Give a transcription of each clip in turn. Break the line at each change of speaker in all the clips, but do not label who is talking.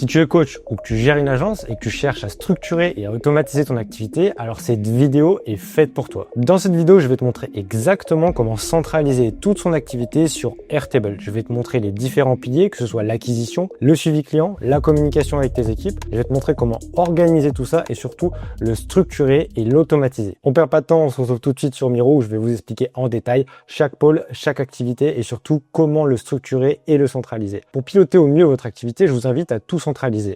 Si tu es coach ou que tu gères une agence et que tu cherches à structurer et à automatiser ton activité, alors cette vidéo est faite pour toi. Dans cette vidéo, je vais te montrer exactement comment centraliser toute son activité sur Airtable. Je vais te montrer les différents piliers, que ce soit l'acquisition, le suivi client, la communication avec tes équipes. Je vais te montrer comment organiser tout ça et surtout le structurer et l'automatiser. On perd pas de temps, on se retrouve tout de suite sur Miro où je vais vous expliquer en détail chaque pôle, chaque activité et surtout comment le structurer et le centraliser. Pour piloter au mieux votre activité, je vous invite à tout centraliser.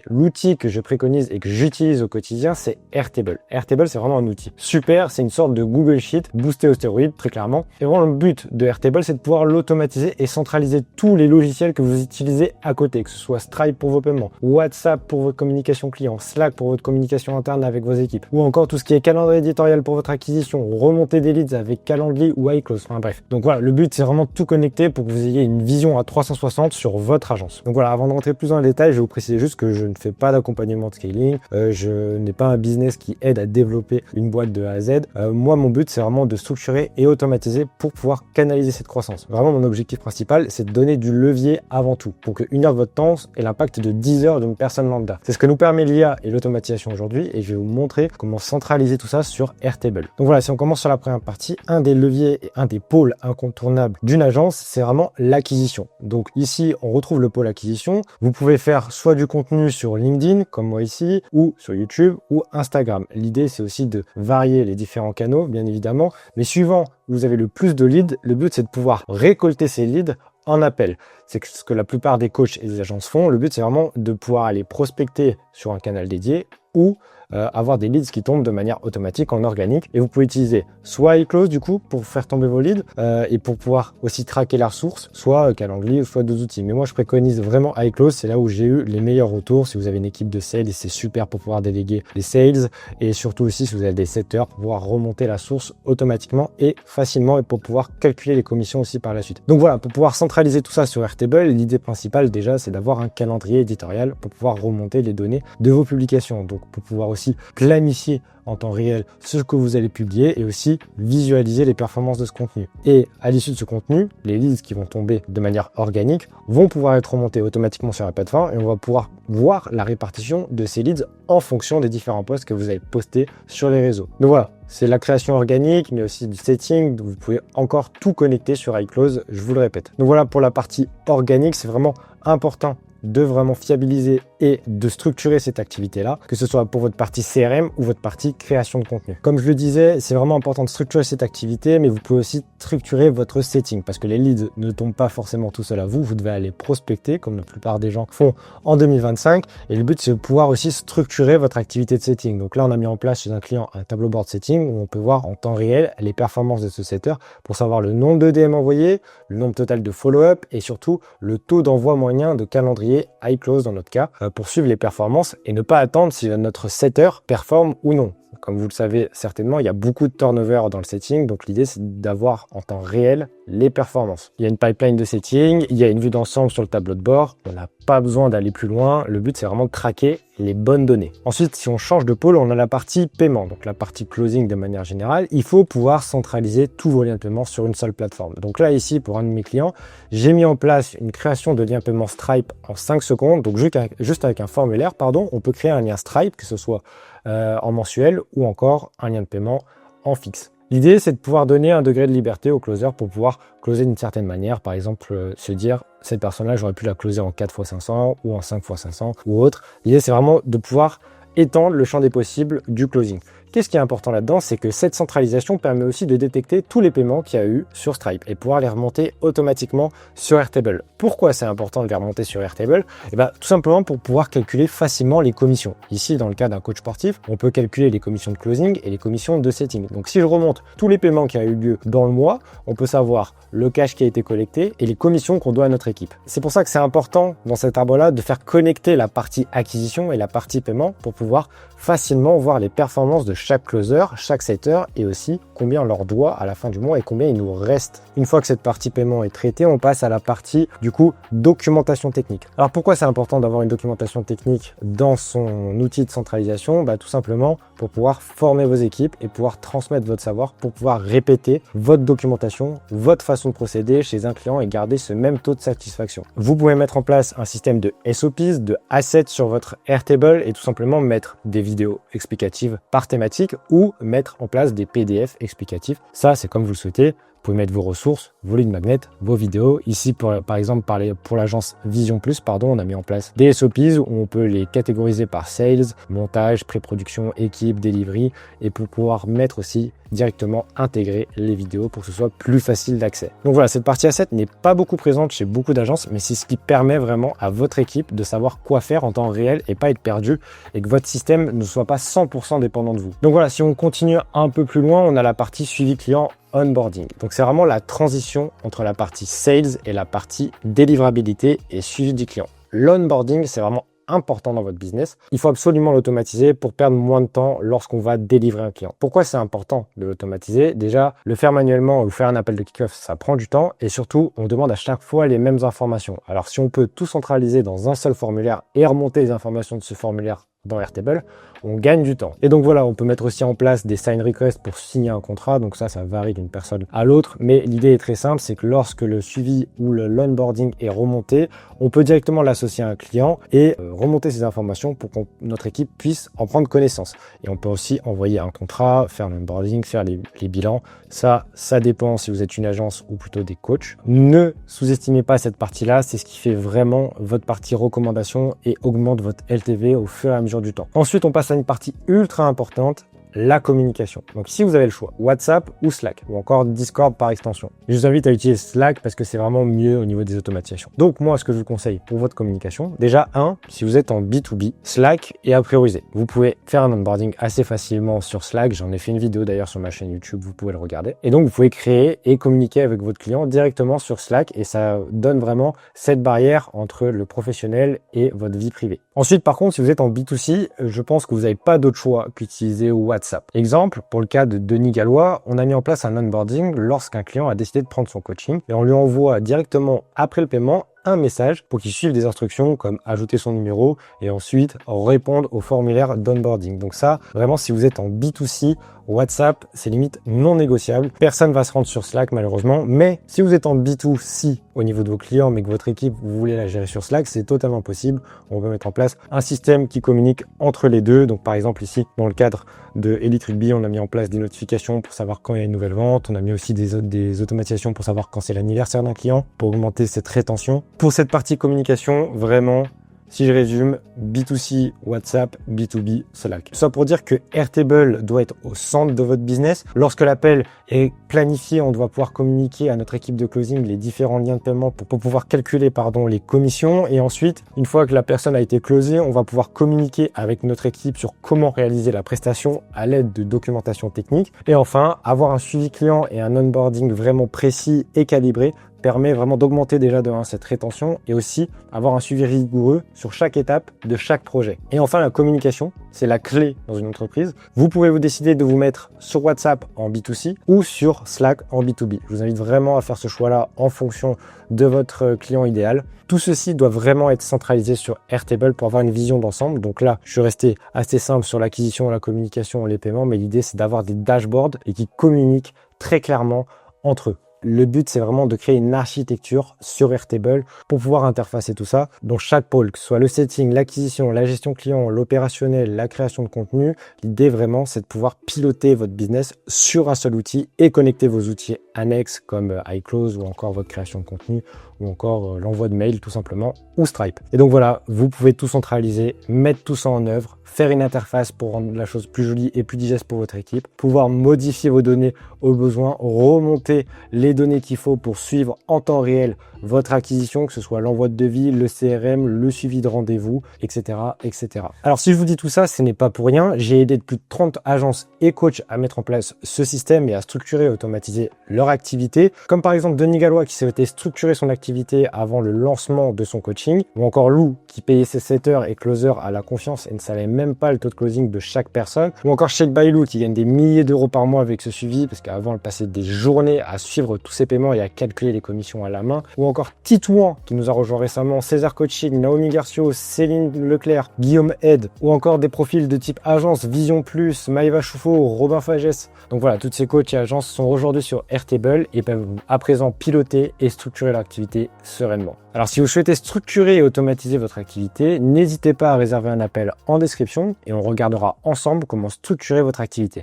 L'outil que je préconise et que j'utilise au quotidien, c'est Airtable. Airtable, c'est vraiment un outil super, c'est une sorte de Google Sheet boosté aux stéroïdes, très clairement. Et vraiment, le but de Airtable, c'est de pouvoir l'automatiser et centraliser tous les logiciels que vous utilisez à côté, que ce soit Stripe pour vos paiements, WhatsApp pour votre communication client, Slack pour votre communication interne avec vos équipes, ou encore tout ce qui est calendrier éditorial pour votre acquisition, remonter des leads avec Calendly ou iClose, enfin bref. Donc voilà, le but, c'est vraiment tout connecter pour que vous ayez une vision à 360 sur votre agence. Donc voilà, avant de rentrer plus dans le détail, je vais vous préciser juste que je ne fais pas d'accompagnement de scaling, je n'ai pas un business qui aide à développer une boîte de A à Z. Moi, mon but, c'est vraiment de structurer et automatiser pour pouvoir canaliser cette croissance. Vraiment, mon objectif principal, c'est de donner du levier avant tout, pour que 1 heure de votre temps ait l'impact de 10 heures d'une personne lambda. C'est ce que nous permet l'IA et l'automatisation aujourd'hui, et je vais vous montrer comment centraliser tout ça sur Airtable. Donc voilà, si on commence sur la première partie, un des leviers et un des pôles incontournables d'une agence, c'est vraiment l'acquisition. Donc ici, on retrouve le pôle acquisition. Vous pouvez faire soit du contenu sur LinkedIn, comme moi ici, ou sur YouTube, ou Instagram. L'idée, c'est aussi de varier les différents canaux, bien évidemment, mais suivant où vous avez le plus de leads, le but, c'est de pouvoir récolter ces leads en appel. C'est ce que la plupart des coachs et des agences font. Le but, c'est vraiment de pouvoir aller prospecter sur un canal dédié ou avoir des leads qui tombent de manière automatique en organique. Et vous pouvez utiliser soit iClose du coup pour faire tomber vos leads et pour pouvoir aussi traquer la ressource, soit Calendly, soit d'autres outils. Mais moi, je préconise vraiment iClose. C'est là où j'ai eu les meilleurs retours. Si vous avez une équipe de sales, c'est super pour pouvoir déléguer les sales et surtout aussi si vous avez des setters pour pouvoir remonter la source automatiquement et facilement et pour pouvoir calculer les commissions aussi par la suite. Donc voilà, pour pouvoir centraliser tout ça sur Airtable, l'idée principale déjà, c'est d'avoir un calendrier éditorial pour pouvoir remonter les données de vos publications. Donc pour pouvoir aussi planifier en temps réel ce que vous allez publier et aussi visualiser les performances de ce contenu. Et à l'issue de ce contenu, les leads qui vont tomber de manière organique vont pouvoir être remontés automatiquement sur la plateforme et on va pouvoir voir la répartition de ces leads en fonction des différents posts que vous avez postés sur les réseaux. Donc voilà, c'est la création organique, mais aussi du setting. Donc vous pouvez encore tout connecter sur iClose, je vous le répète. Donc voilà, pour la partie organique, c'est vraiment important de vraiment fiabiliser et de structurer cette activité-là, que ce soit pour votre partie CRM ou votre partie création de contenu. Comme je le disais, c'est vraiment important de structurer cette activité, mais vous pouvez aussi structurer votre setting parce que les leads ne tombent pas forcément tout seuls à vous. Vous devez aller prospecter comme la plupart des gens font en 2025 et le but c'est de pouvoir aussi structurer votre activité de setting. Donc là, on a mis en place chez un client un tableau board setting où on peut voir en temps réel les performances de ce setter pour savoir le nombre de DM envoyés, le nombre total de follow-up et surtout le taux d'envoi moyen de calendrier iClose dans notre cas pour suivre les performances et ne pas attendre si notre setter performe ou non. Comme vous le savez certainement, il y a beaucoup de turnover dans le setting, donc l'idée c'est d'avoir en temps réel les performances. Il y a une pipeline de setting, il y a une vue d'ensemble sur le tableau de bord, on n'a pas besoin d'aller plus loin, le but c'est vraiment de craquer les bonnes données. Ensuite, si on change de pôle, on a la partie paiement, donc la partie closing de manière générale. Il faut pouvoir centraliser tous vos liens de paiement sur une seule plateforme. Donc là, ici, pour un de mes clients, j'ai mis en place une création de lien paiement Stripe en 5 secondes. Donc juste avec un formulaire, on peut créer un lien Stripe, que ce soit en mensuel ou encore un lien de paiement en fixe. L'idée, c'est de pouvoir donner un degré de liberté au closer pour pouvoir closer d'une certaine manière. Par exemple, se dire, cette personne-là, j'aurais pu la closer en 4 x 500 ou en 5 x 500 ou autre. L'idée, c'est vraiment de pouvoir étendre le champ des possibles du closing. Qu'est-ce qui est important là-dedans, c'est que cette centralisation permet aussi de détecter tous les paiements qu'il y a eu sur Stripe et pouvoir les remonter automatiquement sur Airtable. Pourquoi c'est important de les remonter sur Airtable? Tout simplement pour pouvoir calculer facilement les commissions. Ici, dans le cas d'un coach sportif, on peut calculer les commissions de closing et les commissions de setting. Donc si je remonte tous les paiements qui ont eu lieu dans le mois, on peut savoir le cash qui a été collecté et les commissions qu'on doit à notre équipe. C'est pour ça que c'est important dans cet arbre-là de faire connecter la partie acquisition et la partie paiement pour pouvoir facilement voir les performances de chaque closer, chaque setter et aussi combien on leur doit à la fin du mois et combien il nous reste. Une fois que cette partie paiement est traitée, on passe à la partie du coup documentation technique. Alors pourquoi c'est important d'avoir une documentation technique dans son outil de centralisation? Tout simplement pour pouvoir former vos équipes et pouvoir transmettre votre savoir, pour pouvoir répéter votre documentation, votre façon de procéder chez un client et garder ce même taux de satisfaction. Vous pouvez mettre en place un système de SOPs, de assets sur votre Airtable et tout simplement mettre des vidéos explicatives par thématique ou mettre en place des PDF explicatifs. Ça, c'est comme vous le souhaitez. Vous pouvez mettre vos ressources, vos lead magnets, vos vidéos. Ici, par exemple, pour l'agence Vision Plus, on a mis en place des SOPs où on peut les catégoriser par sales, montage, pré-production, équipe, delivery et pour pouvoir mettre aussi directement intégrer les vidéos pour que ce soit plus facile d'accès. Donc voilà, cette partie asset n'est pas beaucoup présente chez beaucoup d'agences, mais c'est ce qui permet vraiment à votre équipe de savoir quoi faire en temps réel et pas être perdu et que votre système ne soit pas 100% dépendant de vous. Donc voilà, si on continue un peu plus loin, on a la partie suivi client onboarding. Donc c'est vraiment la transition entre la partie sales et la partie délivrabilité et suivi du client. L'onboarding, c'est vraiment important dans votre business. Il faut absolument l'automatiser pour perdre moins de temps lorsqu'on va délivrer un client. Pourquoi c'est important de l'automatiser? Déjà, le faire manuellement ou faire un appel de kick-off, ça prend du temps et surtout, on demande à chaque fois les mêmes informations. Alors, si on peut tout centraliser dans un seul formulaire et remonter les informations de ce formulaire dans Airtable, on gagne du temps. Et donc voilà, on peut mettre aussi en place des sign requests pour signer un contrat. Donc ça varie d'une personne à l'autre. Mais l'idée est très simple, c'est que lorsque le suivi ou l'onboarding est remonté, on peut directement l'associer à un client et remonter ces informations pour que notre équipe puisse en prendre connaissance. Et on peut aussi envoyer un contrat, faire l'onboarding, faire les bilans. Ça dépend si vous êtes une agence ou plutôt des coachs. Ne sous-estimez pas cette partie-là. C'est ce qui fait vraiment votre partie recommandation et augmente votre LTV au fur et à mesure du temps. Ensuite, on passe à une partie ultra importante, la communication. Donc si vous avez le choix, WhatsApp ou Slack, ou encore Discord par extension. Je vous invite à utiliser Slack parce que c'est vraiment mieux au niveau des automatisations. Donc moi, ce que je vous conseille pour votre communication, déjà si vous êtes en B2B, Slack est à prioriser. Vous pouvez faire un onboarding assez facilement sur Slack. J'en ai fait une vidéo d'ailleurs sur ma chaîne YouTube, vous pouvez le regarder. Et donc vous pouvez créer et communiquer avec votre client directement sur Slack et ça donne vraiment cette barrière entre le professionnel et votre vie privée. Ensuite, par contre, si vous êtes en B2C, je pense que vous n'avez pas d'autre choix qu'utiliser WhatsApp. Exemple, pour le cas de Denis Gallois, on a mis en place un onboarding lorsqu'un client a décidé de prendre son coaching et on lui envoie directement après le paiement un message pour qu'il suive des instructions comme ajouter son numéro et ensuite répondre au formulaire d'onboarding. Donc ça, vraiment, si vous êtes en B2C, WhatsApp, c'est limite non négociable. Personne ne va se rendre sur Slack malheureusement, mais si vous êtes en B2C au niveau de vos clients, mais que votre équipe, vous voulez la gérer sur Slack, c'est totalement possible. On peut mettre en place un système qui communique entre les deux. Donc par exemple ici, dans le cadre de Elite Rugby, on a mis en place des notifications pour savoir quand il y a une nouvelle vente. On a mis aussi des automatisations pour savoir quand c'est l'anniversaire d'un client, pour augmenter cette rétention. Pour cette partie communication, vraiment, si je résume, B2C, WhatsApp, B2B, Slack. Tout ça pour dire que Airtable doit être au centre de votre business. Lorsque l'appel est planifié, on doit pouvoir communiquer à notre équipe de closing les différents liens de paiement pour pouvoir calculer les commissions. Et ensuite, une fois que la personne a été closée, on va pouvoir communiquer avec notre équipe sur comment réaliser la prestation à l'aide de documentation technique. Et enfin, avoir un suivi client et un onboarding vraiment précis et calibré permet vraiment d'augmenter déjà cette rétention et aussi avoir un suivi rigoureux sur chaque étape de chaque projet. Et enfin, la communication, c'est la clé dans une entreprise. Vous pouvez vous décider de vous mettre sur WhatsApp en B2C ou sur Slack en B2B. Je vous invite vraiment à faire ce choix-là en fonction de votre client idéal. Tout ceci doit vraiment être centralisé sur Airtable pour avoir une vision d'ensemble. Donc là, je suis resté assez simple sur l'acquisition, la communication, les paiements, mais l'idée, c'est d'avoir des dashboards et qui communiquent très clairement entre eux. Le but, c'est vraiment de créer une architecture sur Airtable pour pouvoir interfacer tout ça. Donc, chaque pôle, que ce soit le setting, l'acquisition, la gestion client, l'opérationnel, la création de contenu, l'idée vraiment, c'est de pouvoir piloter votre business sur un seul outil et connecter vos outils annexes comme iClose ou encore votre création de contenu ou encore l'envoi de mail tout simplement ou Stripe. Et donc voilà, vous pouvez tout centraliser, mettre tout ça en œuvre, faire une interface pour rendre la chose plus jolie et plus digeste pour votre équipe, pouvoir modifier vos données au besoin, remonter les données qu'il faut pour suivre en temps réel votre acquisition, que ce soit l'envoi de devis, le CRM, le suivi de rendez-vous, etc., etc. Alors si je vous dis tout ça, ce n'est pas pour rien. J'ai aidé plus de 30 agences et coachs à mettre en place ce système et à structurer et automatiser leur activité. Comme par exemple Denis Gallois qui souhaitait structurer son activité activité avant le lancement de son coaching, ou encore Lou qui payait ses setters et closers à la confiance et ne savait même pas le taux de closing de chaque personne, ou encore Shake by Lou qui gagne des milliers d'euros par mois avec ce suivi parce qu'avant elle passait des journées à suivre tous ses paiements et à calculer les commissions à la main, ou encore Titouan qui nous a rejoint récemment, César Coaching, Naomi Garcio, Céline Leclerc, Guillaume Head, ou encore des profils de type agence, Vision Plus, Maïva Choufo, Robin Fagès. Donc voilà, toutes ces coachs et agences sont aujourd'hui sur Airtable et peuvent à présent piloter et structurer l'activité sereinement. Alors si vous souhaitez structurer et automatiser votre activité, n'hésitez pas à réserver un appel en description et on regardera ensemble comment structurer votre activité.